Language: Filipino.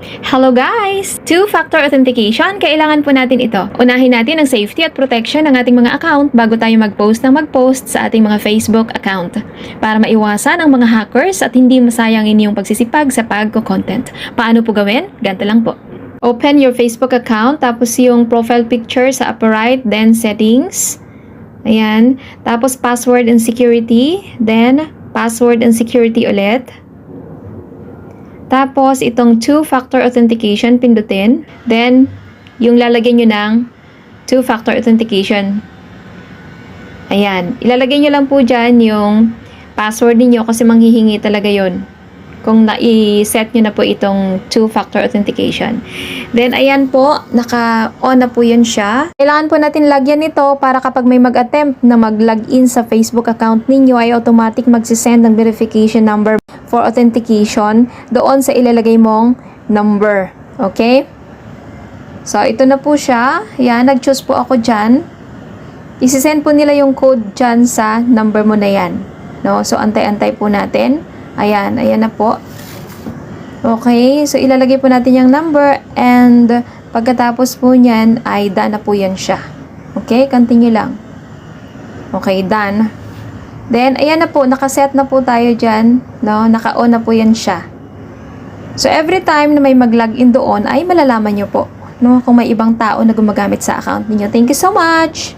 Hello guys! Two-factor authentication, kailangan po natin ito. Unahin natin ang safety at protection ng ating mga account bago tayo mag-post sa ating mga Facebook account para maiwasan ang mga hackers at hindi masayang inyong pagsisipag sa pagko-content. Paano po gawin? Ganito lang po. Open your Facebook account, tapos yung profile picture sa upper right, then settings. Ayan. Tapos password and security, then password and security ulit. Tapos, itong two-factor authentication, pindutin. Then, yung lalagyan nyo ng two-factor authentication. Ayan. Ilalagay nyo lang po dyan yung password niyo kasi manghihingi talaga yon kung na-set nyo na po itong two-factor authentication. Then, ayan po, naka-on na po yun siya. Kailangan po natin lagyan ito para kapag may mag-attempt na mag-login sa Facebook account ninyo ay automatic magsisend ng verification number for authentication doon sa ilalagay mong number. Okay? So, ito na po siya. Yan, nag-choose po ako dyan. Isisend po nila yung code dyan sa number mo na yan. No? So, antay-antay po natin. Ayan, ayan na po. Okay, so ilalagay po natin yung number and pagkatapos po niyan ay done na po yan siya. Okay, continue lang. Okay, done. Then, ayan na po, nakaset na po tayo dyan. No? Naka-on na po yan siya. So, every time na may mag-login doon ay malalaman nyo po no? Kung may ibang tao na gumagamit sa account niyo. Thank you so much!